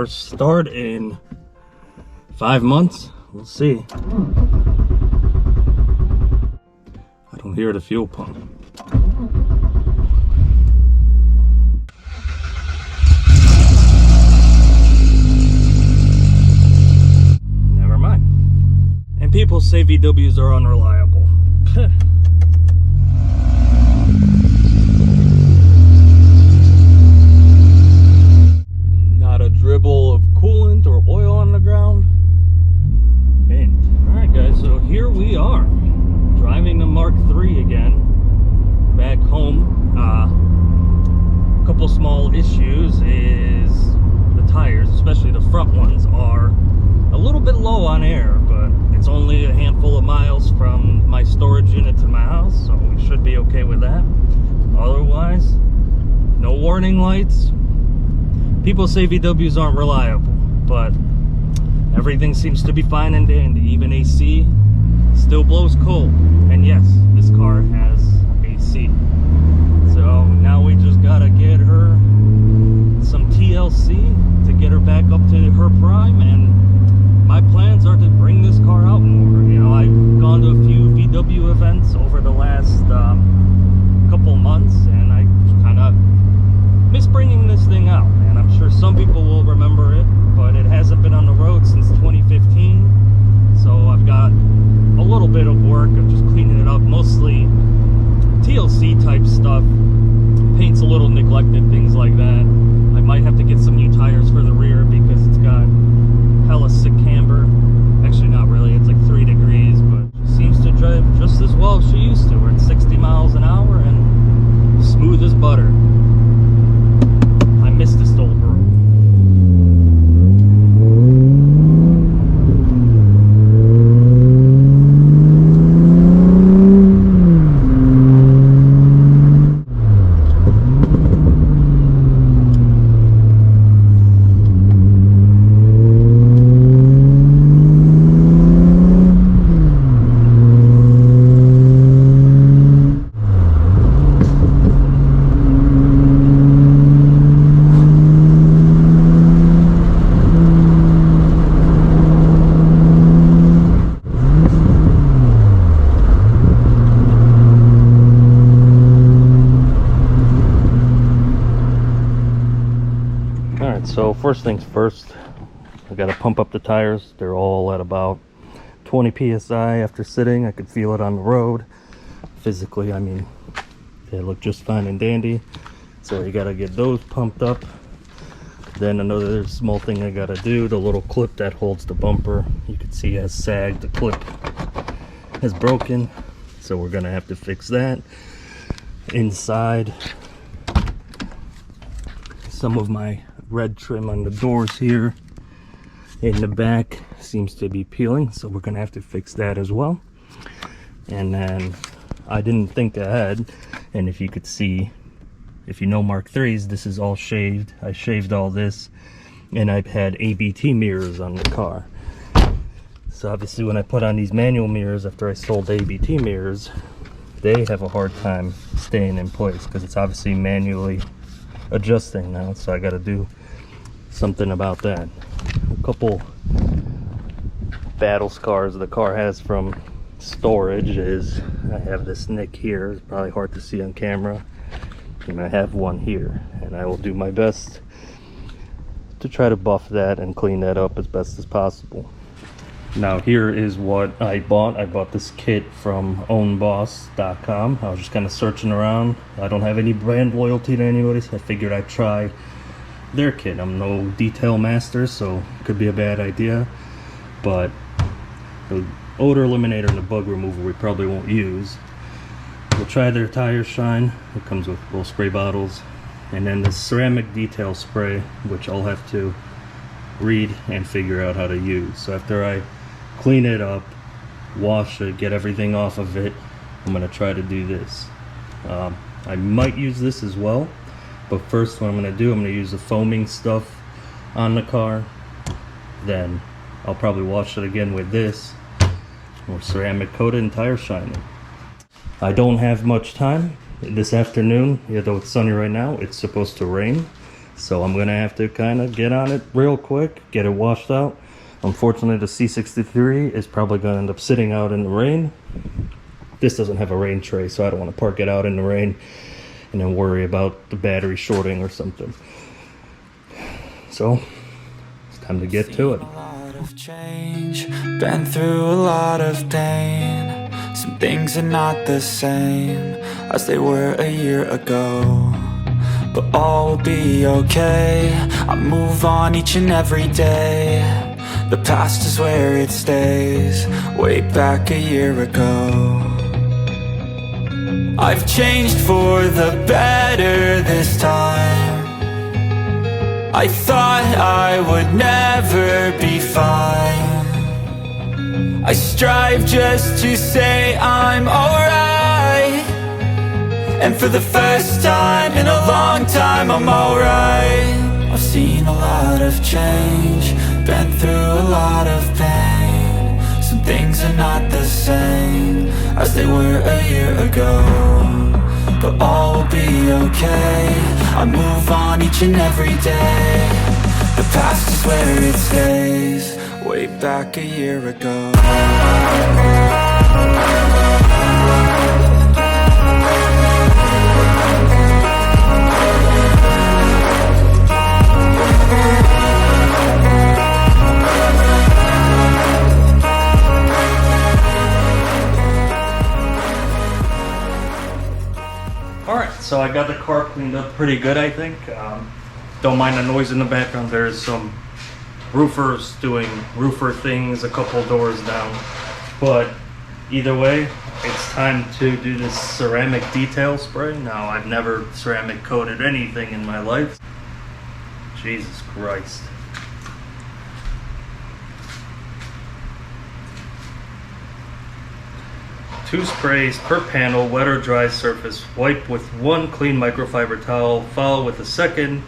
first start in 5 months. We'll see. I don't hear the fuel pump. Never mind. And people say VWs are unreliable. Not a dribble of coolant or oil on the ground. Alright guys, so here we are, driving the Mark III again, back home. A couple small issues is the tires, especially the front ones, are a little bit low on air, but it's only a handful of miles from my storage unit to my house, so we should be okay with that. Otherwise, no warning lights. People say VWs aren't reliable, but everything seems to be fine and dandy. Even AC still blows cold. And yes, this car has AC. So now we just gotta get her some TLC to get her back up to her prime. And my plans are to bring this car out more. You know, I've gone to a few VW events over the last couple months, and I kind of miss bringing this thing out. And I'm sure some people will remember it, but it hasn't been on the road since 2015. So I've got a little bit of work of just cleaning it up, mostly TLC type stuff. Paint's a little neglected, things like that. I might have to get some new tires for the rear because it's got hella sick camber. Actually not really, it's like 3 degrees, but she seems to drive just as well as she used to. We're at 60 miles an hour and smooth as butter. I miss this old road. So first things first, I got to pump up the tires. They're all at about 20 psi after sitting. I could feel it on the road. Physically, I mean, they look just fine and dandy. So you got to get those pumped up. Then another small thing I got to do, the little clip that holds the bumper, you can see has sagged. The clip has broken, so we're gonna have to fix that. Inside, some of my red trim on the doors here in the back seems to be peeling, so we're gonna have to fix that as well. And then I didn't think ahead, and if you could see, if you know Mark III's, this is all shaved. I shaved all this, and I've had ABT mirrors on the car. So obviously when I put on these manual mirrors after I sold the ABT mirrors, they have a hard time staying in place because it's obviously manually adjusting now. So I got to do something about that. A couple battle scars the car has from storage is I have this nick here. It's probably hard to see on camera, and I have one here, and I will do my best to try to buff that and clean that up as best as possible. Now here is what I bought. I bought this kit from ownboss.com. I was just kind of searching around. I don't have any brand loyalty to anybody, so I figured I'd try their kit. I'm no detail master, so it could be a bad idea, but the odor eliminator and the bug remover we probably won't use. We'll try their tire shine. It comes with little spray bottles, and then the ceramic detail spray, which I'll have to read and figure out how to use. So after I clean it up, wash it, get everything off of it, I'm going to try to do this. I might use this as well, but first what I'm going to do, I'm going to use the foaming stuff on the car, then I'll probably wash it again with this, or ceramic coated and tire shiner. I don't have much time this afternoon, although it's sunny right now. It's supposed to rain, So I'm gonna have to kind of get on it real quick, get it washed out. Unfortunately, the C63 is probably gonna end up sitting out in the rain. This doesn't have a rain tray, so I don't want to park it out in the rain and then worry about the battery shorting or something. So it's time to get to it. A lot of change, been through a lot of pain. Some things are not the same as they were a year ago, but all will be okay. I move on each and every day. The past is where it stays, way back a year ago. I've changed for the better this time. I thought I would never be fine. I strive just to say I'm alright, and for the first time in a long time I'm alright. I've seen a lot of change, been through a lot of pain. Some things are not the same as they were a year ago, but all will be okay. I move on each and every day. The past is where it stays, way back a year ago. So I got the car cleaned up pretty good, I think. Don't mind the noise in the background. There's some roofers doing roofer things a couple doors down. But either way, it's time to do this ceramic detail spray. Now, I've never ceramic coated anything in my life. Jesus Christ. Two sprays per panel, wet or dry surface. Wipe with one clean microfiber towel, follow with a second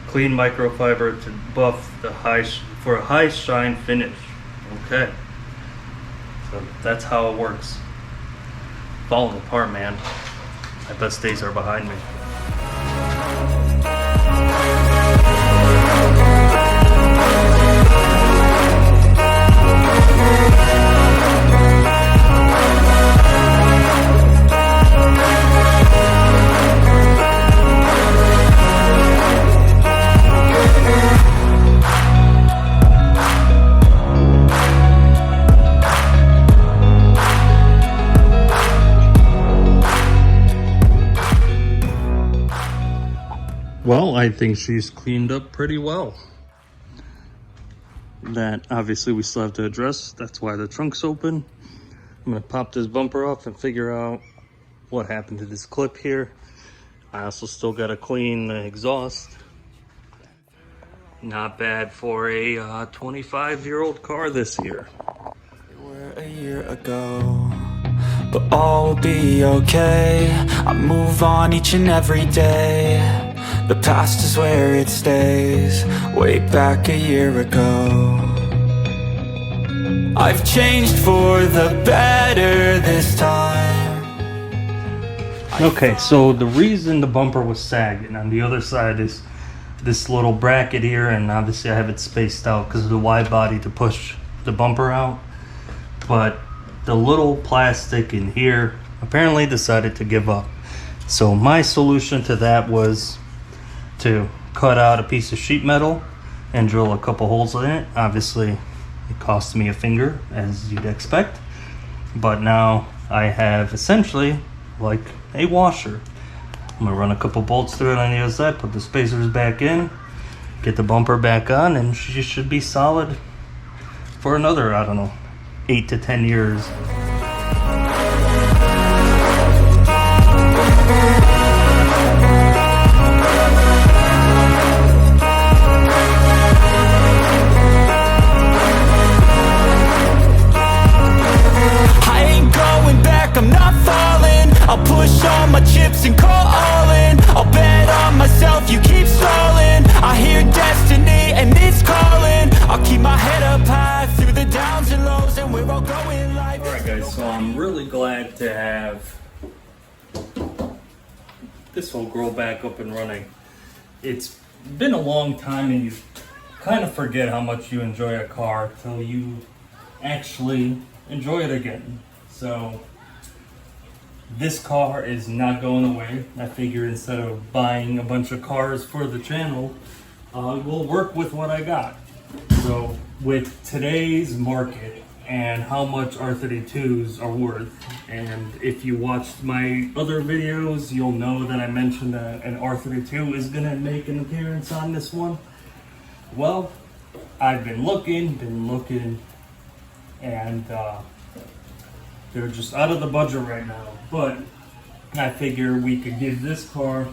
clean microfiber to buff the for a high shine finish. Okay, so that's how it works. Falling apart, man. My best days are behind me. Well, I think she's cleaned up pretty well. That obviously we still have to address. That's why the trunk's open. I'm gonna pop this bumper off and figure out what happened to this clip here. I also still gotta clean the exhaust. Not bad for a 25-year-old car this year. We're a year ago, but all will be okay. I move on each and every day. The past is where it stays, way back a year ago. I've changed for the better this time. Okay, so the reason the bumper was sagging on the other side is this little bracket here, and obviously I have it spaced out because of the wide body to push the bumper out. But the little plastic in here apparently decided to give up. So my solution to that was to cut out a piece of sheet metal and drill a couple holes in it. Obviously it cost me a finger, as you'd expect, but now I have essentially like a washer. I'm gonna run a couple bolts through it on the other side, put the spacers back in, get the bumper back on, and she should be solid for another, I don't know, 8 to 10 years. I'm not falling, I'll push all my chips and call all in. I'll bet on myself, you keep stalling. I hear destiny and it's calling. I'll keep my head up high through the downs and lows, and we're all going live. Alright guys, so I'm really glad to have this whole grill back up and running. It's been a long time and you kind of forget how much you enjoy a car till you actually enjoy it again. So this car is not going away. I figure instead of buying a bunch of cars for the channel, we'll work with what I got. So with today's market and how much R32s are worth, and if you watched my other videos, you'll know that I mentioned that an R32 is gonna make an appearance on this one. Well, I've been looking, and they're just out of the budget right now. But I figure we could give this car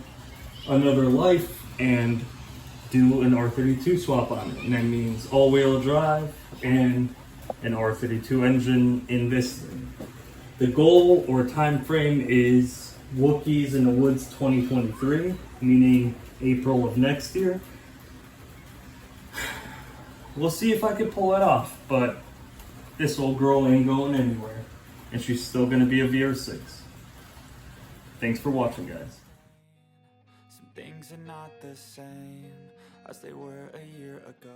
another life and do an R32 swap on it. And that means all-wheel drive and an R32 engine in this thing. The goal or time frame is Wookiees in the Woods 2023, meaning April of next year. We'll see if I can pull it off, but this old girl ain't going anywhere, and she's still gonna be a VR6. Thanks for watching, guys. Some things are not the same as they were a year ago.